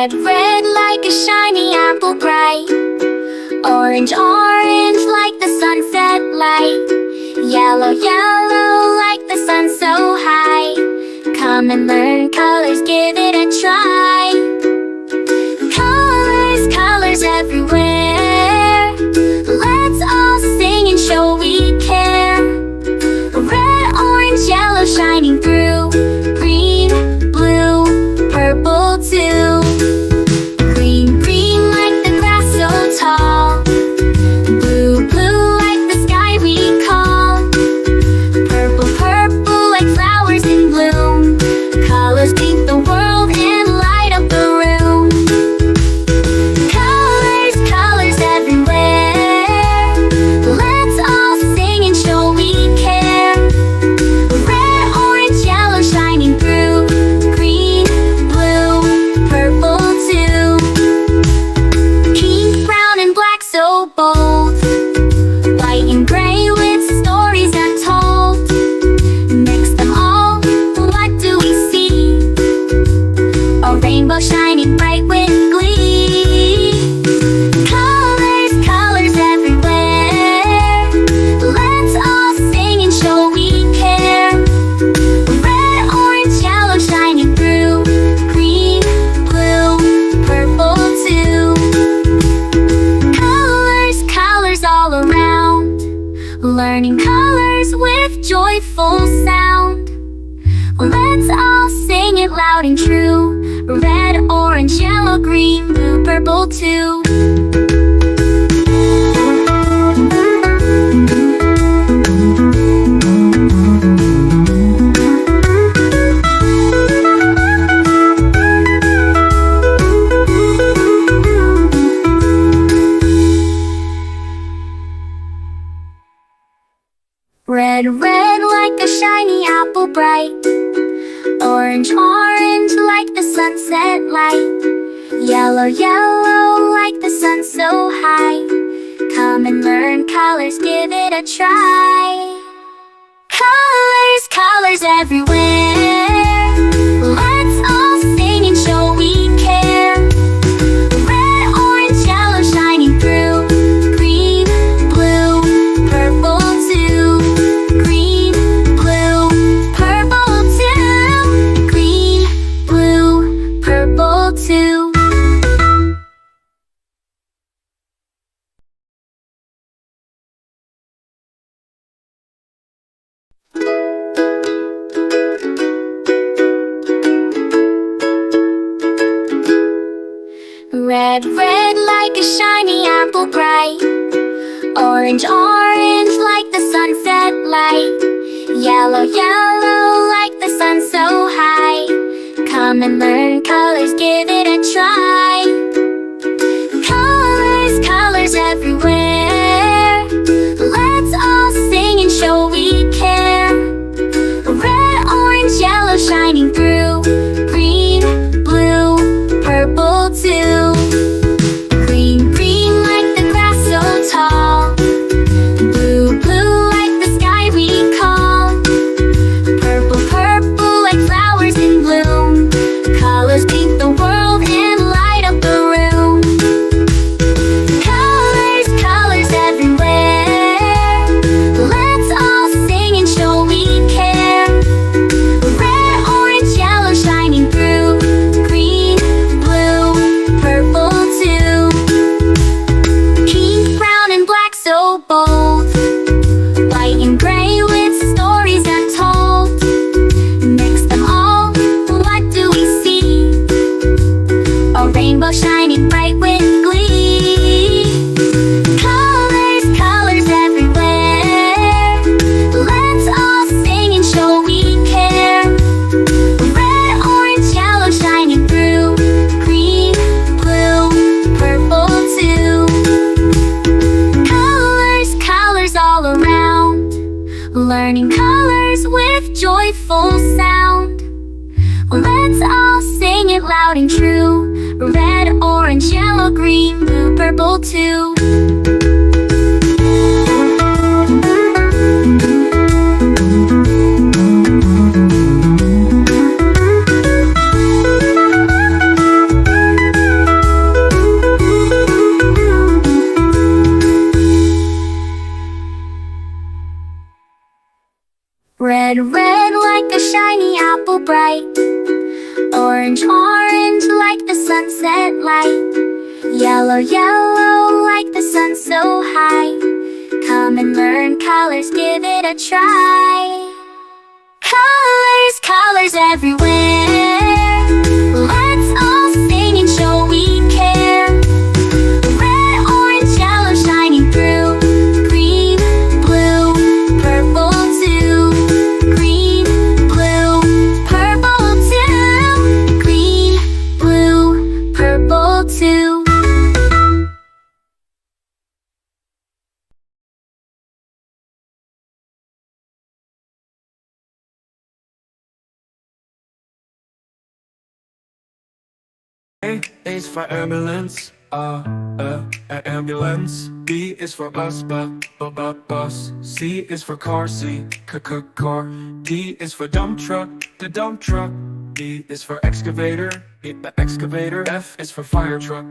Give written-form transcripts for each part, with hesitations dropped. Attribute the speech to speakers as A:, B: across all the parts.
A: Red, red like a shiny apple bright. Orange, orange like the sunset light. Yellow, yellow like the sun so high. Come and learn colors, give it a try. Colors, colors everywhere. Let's all sing and show we care. Red, orange, yellow shining through. Green, blue, purple too. Green, green like the grass so tall. Blue, blue like the sky we call. Purple, purple like flowers in bloom. Colors paint the world and light up the room. Colors, colors everywhere. Let's all sing and show we care. Red, orange, yellow shining through. Green, blue, purple too. Pink, brown and black so bold. White and gray with stories untold. Mix them all, what do we see? A rainbow shining bright with glee. Colors, colors everywhere. Let's all sing and show we care. Red, orange, yellow shining through. Green, blue, purple too. Colors, colors all around. Learning colors with joyful sound. Let's all sing it loud and true. Red, orange, yellow, green, blue, purple too. Red, red like a shiny apple bright. Orange, orange like the sunset light. Yellow, yellow like the sun so high. Come and learn colors, give it a try. Colors, colors everywhere. Let's all sing and show we care. Red, orange, yellow shining through. Green, blue, purple too. Green, blue, purple too. Green, blue, purple too. Red, red like a shiny apple bright. Orange, orange like the sunset light. Yellow, yellow like the sun so high. Come and learn colors, give it a try. Colors, colors everywhere. Let's all sing and show we care. Red, orange, yellow shining through. Green, blue, purple too. Green, green like the grass so tall. Blue, blue like the sky we call. Purple, purple like flowers in bloom. Colors paint the world and light up the room. Colors, colors everywhere. Let's all sing and show we care. Red, orange, yellow shining through. Green, blue, purple too. Pink, brown and black so bold. White and gray with stories untold. Mix them all, what do we see? A rainbow shining bright with glee. Colors, colors everywhere. Let's all sing and show we care. Red, orange, yellow shining through. Green, blue, purple too. Colors, colors all around. Learning colors with joyful sound. Let's all sing it loud and true. Red, orange, yellow, green, blue, purple too. Red, red like a shiny apple bright. Orange, orange like the sunset light. Yellow, yellow like the sun so high. Come and learn colors, give it a try. Colors, colors everywhere. Let's all sing and show we care. Red, orange, yellow shining through. Green, blue, purple too. Green, blue, purple too. Green, blue, purple too.
B: A is for ambulance, ambulance. B is for bus. C is for car, car. D is for dump truck, the dump truck. E is for excavator, the excavator. F is for fire truck,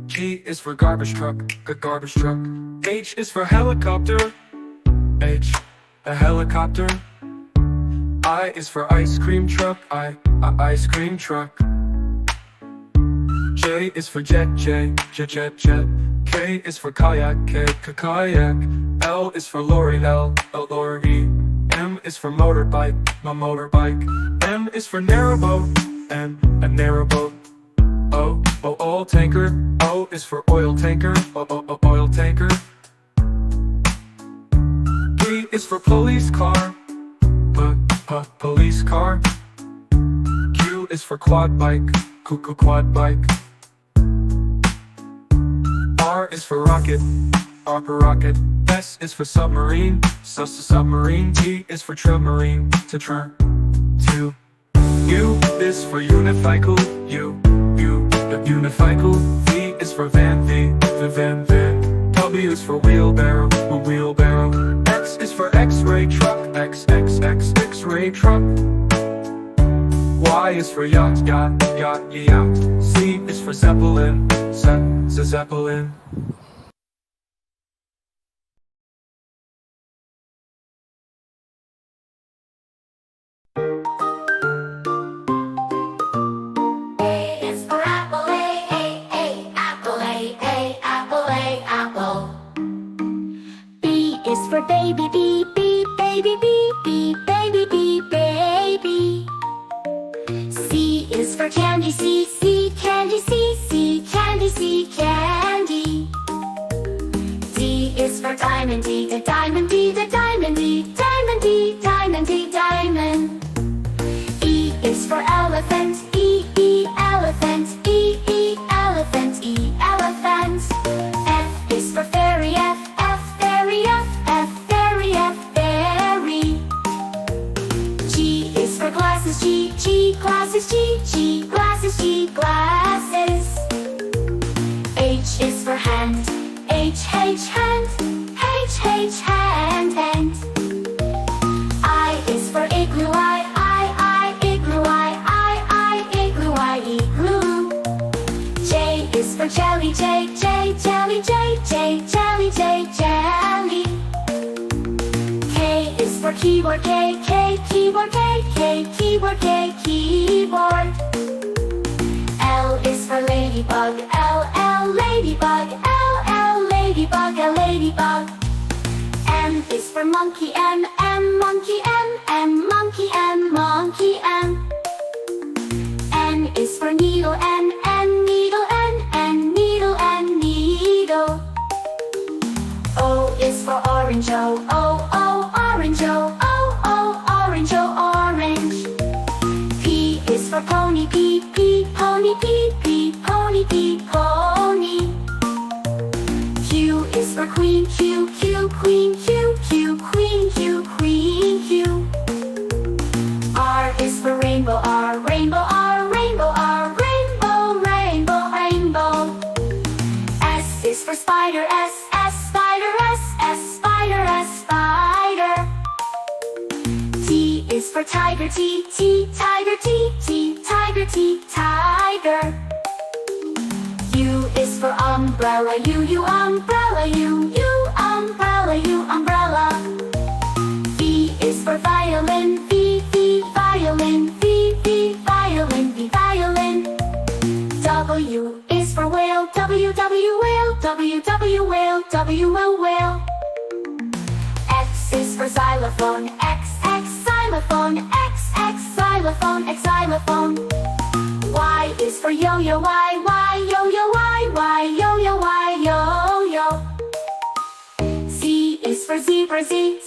B: G is for garbage truck, garbage truck. H is for helicopter, a helicopter. I is for ice cream truck, ice cream truck. J is for jet. K is for kayak, kayak. L is for lorry, lorry. M is for motorbike, motorbike. N is for narrowboat, a narrowboat. O, oil tanker. O is for oil tanker, oil tanker. P is for police car, police car. Q is for quad bike, quad bike. R is for rocket, rocket. S is for submarine, submarine. T is for submarine, to. U is for unicycle, the unicycle. V is for van, the van. W is for wheelbarrow, wheelbarrow. X is for X-ray truck, X-ray truck. Y is for yacht. Z is for zeppelin, zeppelin.
A: A is for apple, apple, apple. B is for baby, baby, baby. C is for candy, candy. D is for diamond, the diamond, diamond. E is for elephant, elephant. F is for fairy, fairy. G is for glasses, glasses. H is for hand, hand. I is for igloo, igloo. J is for jelly, jelly. K is for keyboard, keyboard. L is for ladybug, ladybug. M is for monkey, monkey. N is for needle, needle. O is for orange, orange. P is for pony, pony. Q is for queen, queen. R is for rainbow, rainbow. S is for spider, spider. T is for tiger, tiger. U is for umbrella, umbrella. V is for W, a whale. X is for xylophone, X xylophone, X xylophone, X xylophone. Y is for yo-yo, Y yo-yo, Y yo-yo, Y yo-yo. Z is for zebra, Z